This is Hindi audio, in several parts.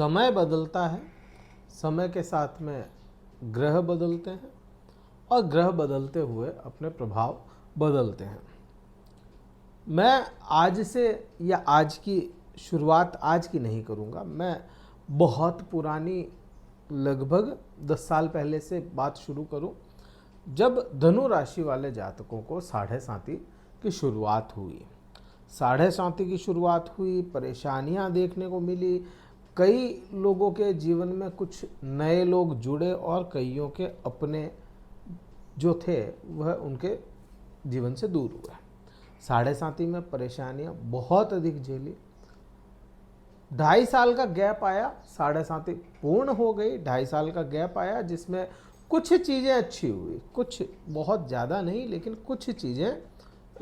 समय बदलता है, समय के साथ में ग्रह बदलते हैं और ग्रह बदलते हुए अपने प्रभाव बदलते हैं। मैं आज से या आज की शुरुआत आज की नहीं करूँगा, मैं बहुत पुरानी लगभग 10 साल पहले से बात शुरू करूँ, जब धनु राशि वाले जातकों को साढ़े साती की शुरुआत हुई। साढ़े साती की शुरुआत हुई, परेशानियां देखने को मिली, कई लोगों के जीवन में कुछ नए लोग जुड़े और कईयों के अपने जो थे वह उनके जीवन से दूर हुए। साढ़े साती में परेशानियां बहुत अधिक झेली। 2.5 साल का गैप आया, साढ़े साती पूर्ण हो गई, 2.5 साल का गैप आया जिसमें कुछ चीज़ें अच्छी हुई, कुछ बहुत ज़्यादा नहीं लेकिन कुछ चीज़ें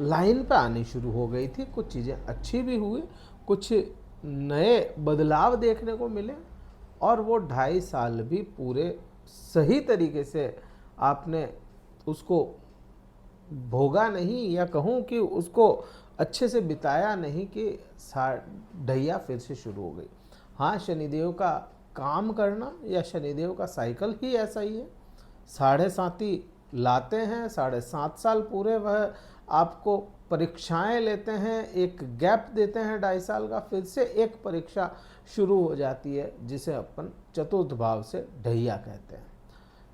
लाइन पे आनी शुरू हो गई थी, कुछ चीज़ें अच्छी भी हुई, कुछ नए बदलाव देखने को मिले और वो 2.5 साल भी पूरे सही तरीके से आपने उसको भोगा नहीं, या कहूँ कि उसको अच्छे से बिताया नहीं कि ढैया फिर से शुरू हो गई। हाँ, शनिदेव का काम करना या शनिदेव का साइकिल ही ऐसा ही है। साढ़े साती लाते हैं, 7.5 साल पूरे वह आपको परीक्षाएं लेते हैं, एक गैप देते हैं 2.5 साल का, फिर से एक परीक्षा शुरू हो जाती है जिसे अपन चतुर्थ भाव से ढैया कहते हैं।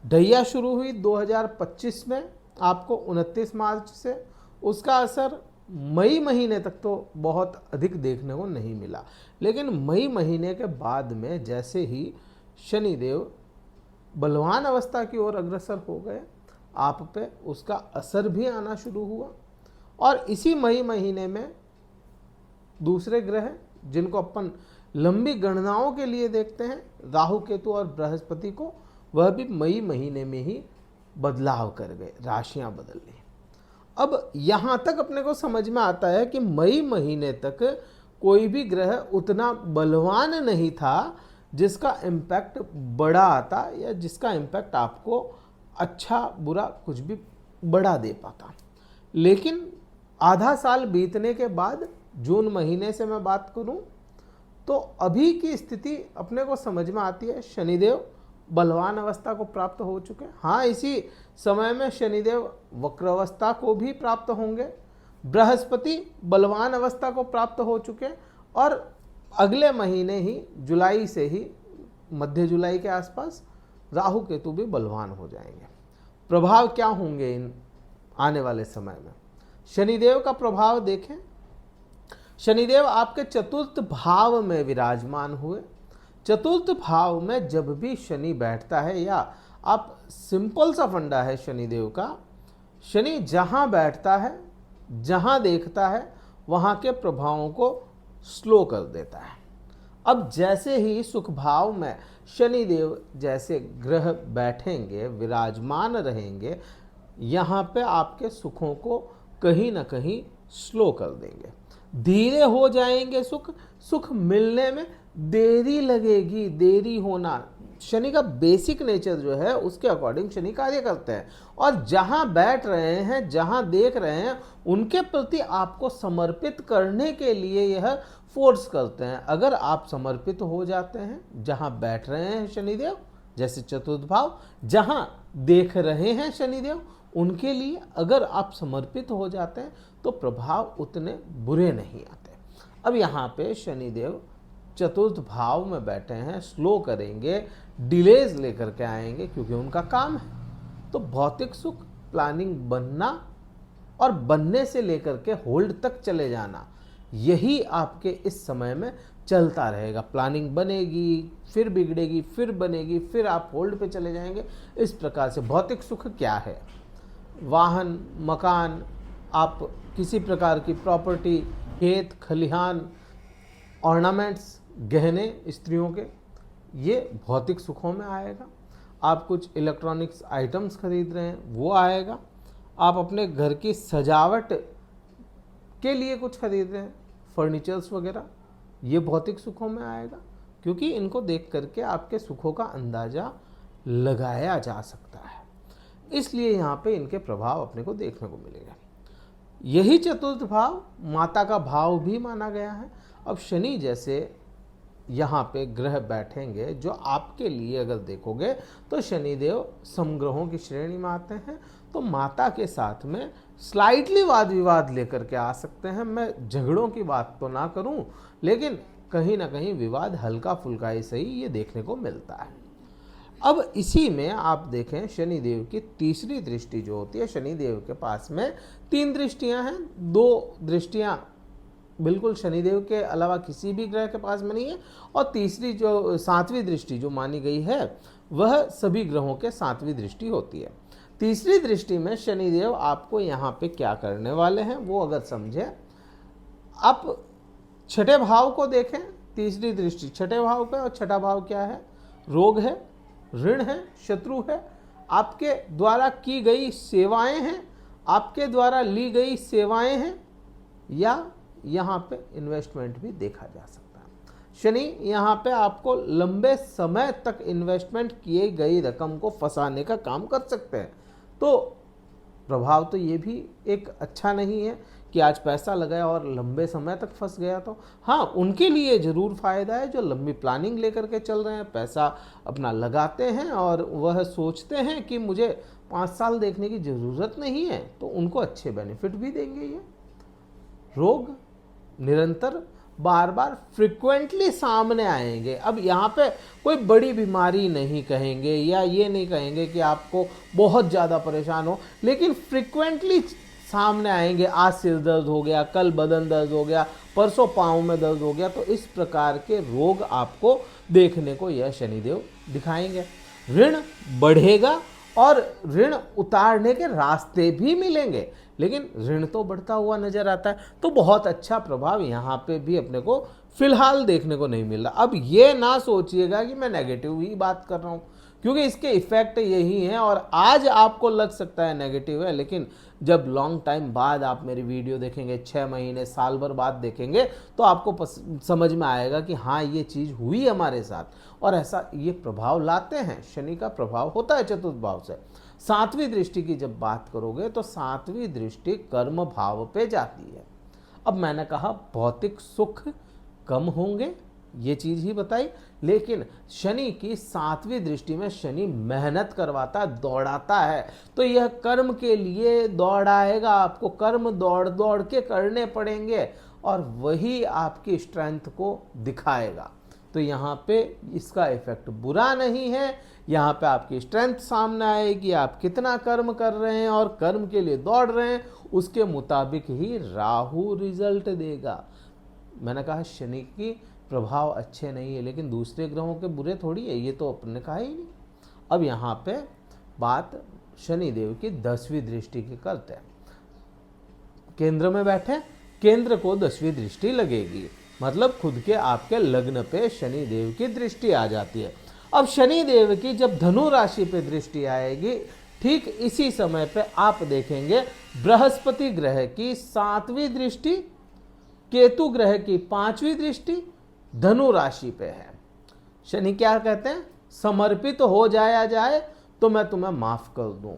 ढैया शुरू हुई 2025 में आपको 29 मार्च से, उसका असर मई महीने तक तो बहुत अधिक देखने को नहीं मिला, लेकिन मई महीने के बाद में जैसे ही शनिदेव बलवान अवस्था की ओर अग्रसर हो गए, आप पे उसका असर भी आना शुरू हुआ। और इसी मई महीने में दूसरे ग्रह जिनको अपन लंबी गणनाओं के लिए देखते हैं, राहु केतु और बृहस्पति को, वह भी मई महीने में ही बदलाव कर गए, राशियां बदल ली। अब यहाँ तक अपने को समझ में आता है कि मई महीने तक कोई भी ग्रह उतना बलवान नहीं था जिसका इम्पैक्ट बड़ा आता या जिसका इम्पैक्ट आपको अच्छा बुरा कुछ भी बड़ा दे पाता। लेकिन आधा साल बीतने के बाद, जून महीने से मैं बात करूं, तो अभी की स्थिति अपने को समझ में आती है। शनिदेव बलवान अवस्था को प्राप्त हो चुके हैं। हाँ, इसी समय में शनिदेव वक्र अवस्था को भी प्राप्त होंगे, बृहस्पति बलवान अवस्था को प्राप्त हो चुके हैं और अगले महीने ही, जुलाई से ही, मध्य जुलाई के आसपास राहु केतु भी बलवान हो जाएंगे। प्रभाव क्या होंगे इन आने वाले समय में? शनिदेव का प्रभाव देखें, शनिदेव आपके चतुर्थ भाव में विराजमान हुए। चतुर्थ भाव में जब भी शनि बैठता है, या आप सिंपल सा फंडा है शनिदेव का, शनि जहाँ बैठता है, जहाँ देखता है, वहाँ के प्रभावों को स्लो कर देता है। अब जैसे ही सुख भाव में शनिदेव जैसे ग्रह बैठेंगे, विराजमान रहेंगे, यहाँ पे आपके सुखों को कहीं ना कहीं स्लो कर देंगे, धीरे हो जाएंगे। सुख मिलने में देरी लगेगी। देरी होना शनि का बेसिक नेचर जो है उसके अकॉर्डिंग शनि कार्य करते हैं, और जहां बैठ रहे हैं, जहां देख रहे हैं, उनके प्रति आपको समर्पित करने के लिए यह फोर्स करते हैं। अगर आप समर्पित हो जाते हैं, जहां बैठ रहे हैं शनिदेव जैसे चतुर्थ भाव, जहां देख रहे हैं शनिदेव, उनके लिए अगर आप समर्पित हो जाते हैं तो प्रभाव उतने बुरे नहीं आते। अब यहाँ पे शनिदेव चतुर्थ भाव में बैठे हैं, स्लो करेंगे, डिलेज लेकर के आएंगे क्योंकि उनका काम है। तो भौतिक सुख, प्लानिंग बनना और बनने से लेकर के होल्ड तक चले जाना, यही आपके इस समय में चलता रहेगा। प्लानिंग बनेगी, फिर बिगड़ेगी, फिर बनेगी, फिर आप होल्ड पे चले जाएंगे। इस प्रकार से भौतिक सुख क्या है? वाहन, मकान, आप किसी प्रकार की प्रॉपर्टी, खेत खलिहान, ऑर्नामेंट्स, गहने स्त्रियों के, ये भौतिक सुखों में आएगा। आप कुछ इलेक्ट्रॉनिक्स आइटम्स खरीद रहे हैं, वो आएगा। आप अपने घर की सजावट के लिए कुछ खरीद रहे हैं, फर्नीचर्स वगैरह, ये भौतिक सुखों में आएगा, क्योंकि इनको देख करके आपके सुखों का अंदाजा लगाया जा सकता है। इसलिए यहाँ पे इनके प्रभाव अपने को देखने को मिलेगा। यही चतुर्थ भाव माता का भाव भी माना गया है। अब शनि जैसे यहाँ पे ग्रह बैठेंगे जो आपके लिए अगर देखोगे तो शनिदेव समग्रहों की श्रेणी में आते हैं, तो माता के साथ में स्लाइटली वाद विवाद लेकर के आ सकते हैं। मैं झगड़ों की बात तो ना करूं, लेकिन कहीं ना कहीं विवाद हल्का फुल्का ही सही ये देखने को मिलता है। अब इसी में आप देखें शनिदेव की तीसरी दृष्टि जो होती है, शनिदेव के पास में 3 दृष्टियां हैं, 2 दृष्टियां बिल्कुल शनिदेव के अलावा किसी भी ग्रह के पास में नहीं है, और तीसरी जो 7वीं दृष्टि जो मानी गई है वह सभी ग्रहों के 7वीं दृष्टि होती है। तीसरी दृष्टि में शनिदेव आपको यहाँ पे क्या करने वाले हैं वो अगर समझे, आप छठे भाव को देखें। तीसरी दृष्टि छठे भाव पे, और छठा भाव क्या है? रोग है, ऋण है, शत्रु है, आपके द्वारा की गई सेवाएं हैं, आपके द्वारा ली गई सेवाएं हैं, या यहाँ पे इन्वेस्टमेंट भी देखा जा सकता है। शनि यहाँ पे आपको लंबे समय तक इन्वेस्टमेंट किए गई रकम को फंसाने का काम कर सकते हैं। तो प्रभाव तो ये भी एक अच्छा नहीं है कि आज पैसा लगाया और लंबे समय तक फंस गया। तो हाँ, उनके लिए ज़रूर फ़ायदा है जो लंबी प्लानिंग लेकर के चल रहे हैं, पैसा अपना लगाते हैं और वह सोचते हैं कि मुझे 5 साल देखने की ज़रूरत नहीं है, तो उनको अच्छे बेनिफिट भी देंगे ये। रोग निरंतर बार बार फ्रिक्वेंटली सामने आएंगे। अब यहाँ पे कोई बड़ी बीमारी नहीं कहेंगे या ये नहीं कहेंगे कि आपको बहुत ज़्यादा परेशान हो, लेकिन फ्रिक्वेंटली सामने आएंगे। आज सिर दर्द हो गया, कल बदन दर्द हो गया, परसों पाँव में दर्द हो गया, तो इस प्रकार के रोग आपको देखने को यह शनिदेव दिखाएंगे। ऋण बढ़ेगा और ऋण उतारने के रास्ते भी मिलेंगे, लेकिन ऋण तो बढ़ता हुआ नजर आता है, तो बहुत अच्छा प्रभाव यहाँ पे भी अपने को फिलहाल देखने को नहीं मिल रहा। अब ये ना सोचिएगा कि मैं नेगेटिव ही बात कर रहा हूँ, क्योंकि इसके इफेक्ट यही हैं, और आज आपको लग सकता है नेगेटिव है, लेकिन जब लॉन्ग टाइम बाद आप मेरी वीडियो देखेंगे, 6 महीने साल भर बाद देखेंगे, तो आपको समझ में आएगा कि हाँ ये चीज़ हुई हमारे साथ, और ऐसा ये प्रभाव लाते हैं। शनि का प्रभाव होता है चतुर्थ भाव से। 7वीं दृष्टि की जब बात करोगे तो 7वीं दृष्टि कर्म भाव पे जाती है। अब मैंने कहा भौतिक सुख कम होंगे, ये चीज़ ही बताई, लेकिन शनि की 7वीं दृष्टि में शनि मेहनत करवाता है, दौड़ाता है, तो यह कर्म के लिए दौड़ाएगा आपको। कर्म दौड़ दौड़ के करने पड़ेंगे और वही आपकी स्ट्रेंथ को दिखाएगा। तो यहाँ पे इसका इफेक्ट बुरा नहीं है, यहाँ पे आपकी स्ट्रेंथ सामने आएगी, आप कितना कर्म कर रहे हैं और कर्म के लिए दौड़ रहे हैं, उसके मुताबिक ही राहु रिजल्ट देगा। मैंने कहा शनि की प्रभाव अच्छे नहीं है, लेकिन दूसरे ग्रहों के बुरे थोड़ी है, ये तो अपने कहा ही नहीं। अब यहाँ पे बात शनिदेव की 10वीं दृष्टि की करते हैं। केंद्र में बैठे, केंद्र को 10वीं दृष्टि लगेगी, मतलब खुद के आपके लग्न पे शनिदेव की दृष्टि आ जाती है। अब शनिदेव की जब धनु राशि पे दृष्टि आएगी, ठीक इसी समय पे आप देखेंगे बृहस्पति ग्रह की 7वीं दृष्टि, केतु ग्रह की 5वीं दृष्टि धनु राशि पे है। शनि क्या कहते हैं? समर्पित हो जाया जाए तो मैं तुम्हें माफ कर दूं।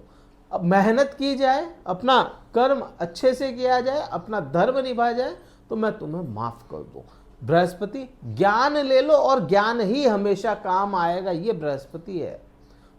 अब मेहनत की जाए, अपना कर्म अच्छे से किया जाए, अपना धर्म निभा जाए, तो मैं तुम्हें माफ कर दूं। बृहस्पति ज्ञान ले लो और ज्ञान ही हमेशा काम आएगा, ये बृहस्पति है।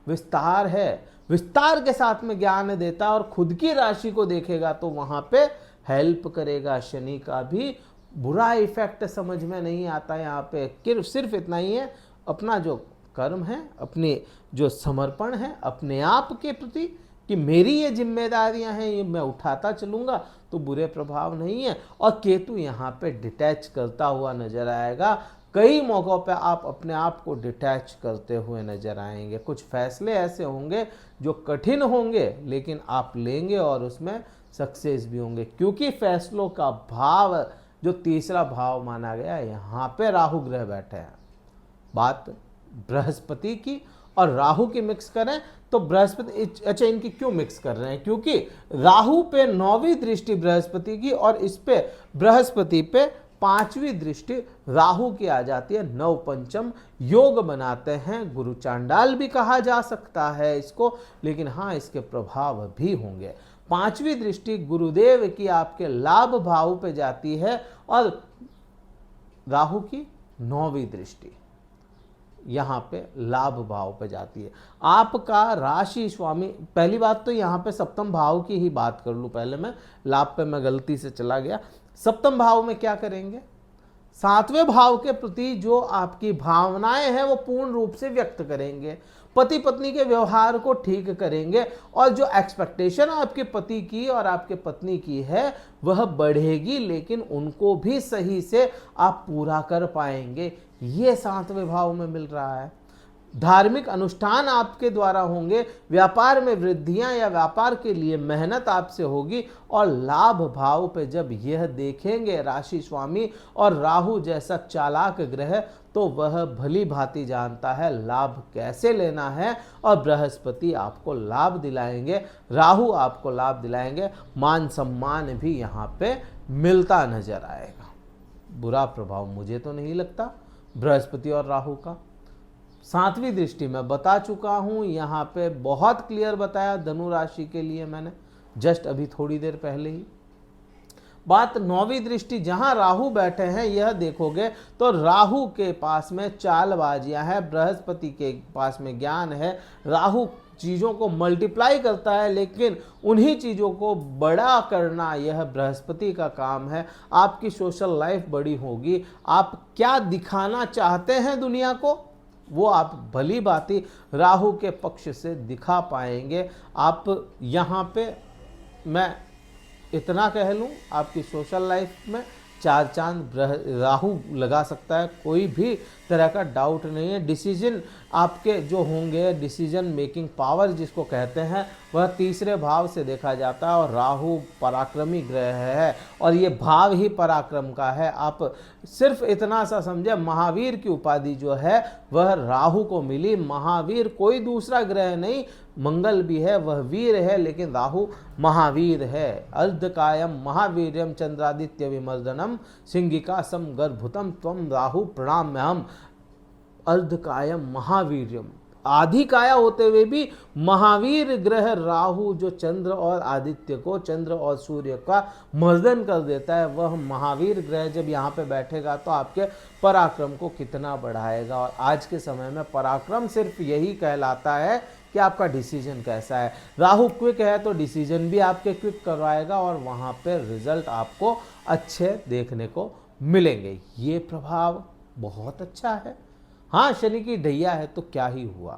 विस्तार है, विस्तार के साथ में ज्ञान देता, और खुद की राशि को देखेगा तो वहां पे हेल्प करेगा। शनि का भी बुरा इफेक्ट समझ में नहीं आता यहाँ पे। सिर्फ इतना ही है, अपना जो कर्म है, अपने जो समर्पण है अपने आप के प्रति कि मेरी ये जिम्मेदारियां हैं, ये मैं उठाता चलूंगा, तो बुरे प्रभाव नहीं है। और केतु यहाँ पे डिटैच करता हुआ नजर आएगा। कई मौक़ों पे आप अपने आप को डिटैच करते हुए नजर आएंगे। कुछ फैसले ऐसे होंगे जो कठिन होंगे, लेकिन आप लेंगे और उसमें सक्सेस भी होंगे, क्योंकि फैसलों का भाव जो तीसरा भाव माना गया, यहाँ पे राहु ग्रह बैठे हैं। बात बृहस्पति की और राहु की मिक्स करें तो बृहस्पति, अच्छा इनकी क्यों मिक्स कर रहे हैं? क्योंकि राहु पे 9वीं दृष्टि बृहस्पति की, और इस पे बृहस्पति पे 5वीं दृष्टि राहु की आ जाती है। नव पंचम योग बनाते हैं, गुरु चांडाल भी कहा जा सकता है इसको, लेकिन हाँ इसके प्रभाव भी होंगे। 5वीं दृष्टि गुरुदेव की आपके लाभ भाव पे जाती है, और राहु की 9वीं दृष्टि यहाँ पे लाभ भाव पे जाती है। आपका राशि स्वामी, पहली बात तो यहाँ पे सप्तम भाव की ही बात कर लूँ, पहले मैं लाभ पे मैं गलती से चला गया। सप्तम भाव में क्या करेंगे, 7वें भाव के प्रति जो आपकी भावनाएं हैं वो पूर्ण रूप से व्यक्त करेंगे, पति पत्नी के व्यवहार को ठीक करेंगे और जो एक्सपेक्टेशन आपके पति की और आपके पत्नी की है वह बढ़ेगी, लेकिन उनको भी सही से आप पूरा कर पाएंगे। ये 7वें भाव में मिल रहा है। धार्मिक अनुष्ठान आपके द्वारा होंगे, व्यापार में वृद्धियां या व्यापार के लिए मेहनत आपसे होगी। और लाभ भाव पे जब यह देखेंगे राशि स्वामी और राहु जैसा चालाक ग्रह, तो वह भली भांति जानता है लाभ कैसे लेना है और बृहस्पति आपको लाभ दिलाएंगे, राहु आपको लाभ दिलाएंगे, मान सम्मान भी यहाँ पे मिलता नजर आएगा। बुरा प्रभाव मुझे तो नहीं लगता बृहस्पति और राहु का। 7वीं दृष्टि में बता चुका हूं, यहाँ पे बहुत क्लियर बताया धनु राशि के लिए मैंने जस्ट अभी थोड़ी देर पहले ही। बात 9वीं दृष्टि, जहां राहु बैठे हैं यह देखोगे तो राहु के पास में चालबाजियां हैं, बृहस्पति के पास में ज्ञान है। राहु चीज़ों को मल्टीप्लाई करता है, लेकिन उन्हीं चीज़ों को बड़ा करना यह बृहस्पति का काम है। आपकी सोशल लाइफ बड़ी होगी, आप क्या दिखाना चाहते हैं दुनिया को वो आप भली भांति राहु के पक्ष से दिखा पाएंगे। आप यहाँ पे मैं इतना कह लूँ, आपकी सोशल लाइफ में 4 चांद राहु लगा सकता है, कोई भी तरह का डाउट नहीं है। डिसीजन आपके जो होंगे, डिसीजन मेकिंग पावर जिसको कहते हैं, वह 3रे भाव से देखा जाता है और राहु पराक्रमी ग्रह है और ये भाव ही पराक्रम का है। आप सिर्फ इतना सा समझे, महावीर की उपाधि जो है वह राहु को मिली। महावीर कोई दूसरा ग्रह नहीं, मंगल भी है, वह वीर है, लेकिन राहु महावीर है। अर्धकायम महावीर्यम चंद्रादित्य विमर्दनम सिंगिका सम गर्भुतम त्वम राहु प्रणाम्यहम। अर्धकायम महावीर्यम, आधी काया होते हुए भी महावीर ग्रह राहु जो चंद्र और आदित्य को, चंद्र और सूर्य का मर्दन कर देता है, वह महावीर ग्रह जब यहाँ पे बैठेगा तो आपके पराक्रम को कितना बढ़ाएगा। और आज के समय में पराक्रम सिर्फ यही कहलाता है कि आपका डिसीजन कैसा है। राहु क्विक है तो डिसीजन भी आपके क्विक करवाएगा और वहाँ पे रिजल्ट आपको अच्छे देखने को मिलेंगे। ये प्रभाव बहुत अच्छा है। हाँ, शनि की ढैया है तो क्या ही हुआ,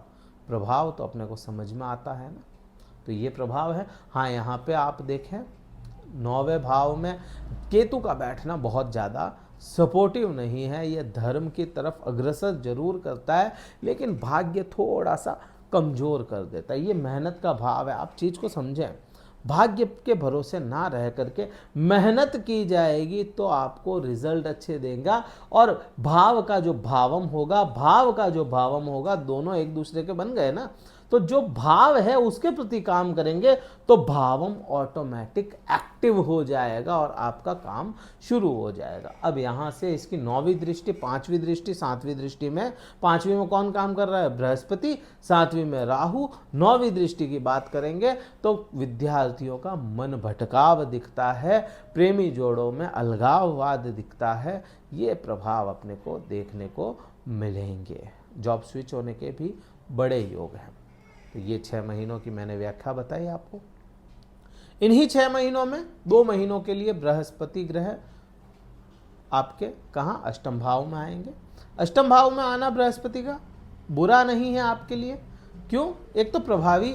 प्रभाव तो अपने को समझ में आता है ना। तो ये प्रभाव है। हाँ, यहाँ पे आप देखें 9वें भाव में केतु का बैठना बहुत ज़्यादा सपोर्टिव नहीं है। ये धर्म की तरफ अग्रसर जरूर करता है, लेकिन भाग्य थोड़ा सा कमज़ोर कर देता है। ये मेहनत का भाव है, आप चीज़ को समझें। भाग्य के भरोसे ना रह करके मेहनत की जाएगी तो आपको रिजल्ट अच्छे देगा। और भाव का जो भावम होगा, दोनों एक दूसरे के बन गए ना। तो जो भाव है उसके प्रति काम करेंगे तो भावम ऑटोमेटिक एक्टिव हो जाएगा और आपका काम शुरू हो जाएगा। अब यहाँ से इसकी 9वीं दृष्टि, 5वीं दृष्टि, 7वीं दृष्टि में, 5वीं में कौन काम कर रहा है, बृहस्पति, 7वीं में राहु, 9वीं दृष्टि की बात करेंगे तो विद्यार्थियों का मन भटकाव दिखता है, प्रेमी जोड़ों में अलगाववाद दिखता है। ये प्रभाव अपने को देखने को मिलेंगे। जॉब स्विच होने के भी बड़े योग हैं। तो ये 6 महीनों की मैंने व्याख्या बताई आपको। इन्हीं 6 महीनों में 2 महीनों के लिए बृहस्पति ग्रह आपके कहाँ, अष्टम भाव में आएंगे। अष्टम भाव में आना बृहस्पति का बुरा नहीं है आपके लिए। क्यों? एक तो प्रभावी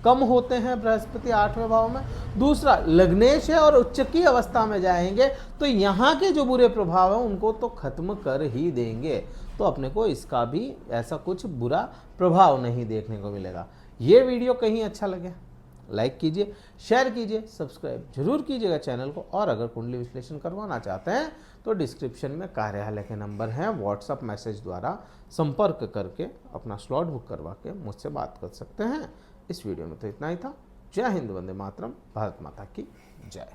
कम होते हैं बृहस्पति 8वें भाव में, दूसरा लग्नेश है और उच्च की अवस्था में जाएंगे तो यहाँ के जो बुरे प्रभाव हैं उनको तो खत्म कर ही देंगे। तो अपने को इसका भी ऐसा कुछ बुरा प्रभाव नहीं देखने को मिलेगा। ये वीडियो कहीं अच्छा लगे लाइक कीजिए, शेयर कीजिए, सब्सक्राइब जरूर कीजिएगा चैनल को। और अगर कुंडली विश्लेषण करवाना चाहते हैं तो डिस्क्रिप्शन में कार्यालय के नंबर हैं, व्हाट्सअप मैसेज द्वारा संपर्क करके अपना स्लॉट बुक करवा के मुझसे बात कर सकते हैं। इस वीडियो में तो इतना ही था। जय हिंद, वंदे मातरम, भारत माता की जय।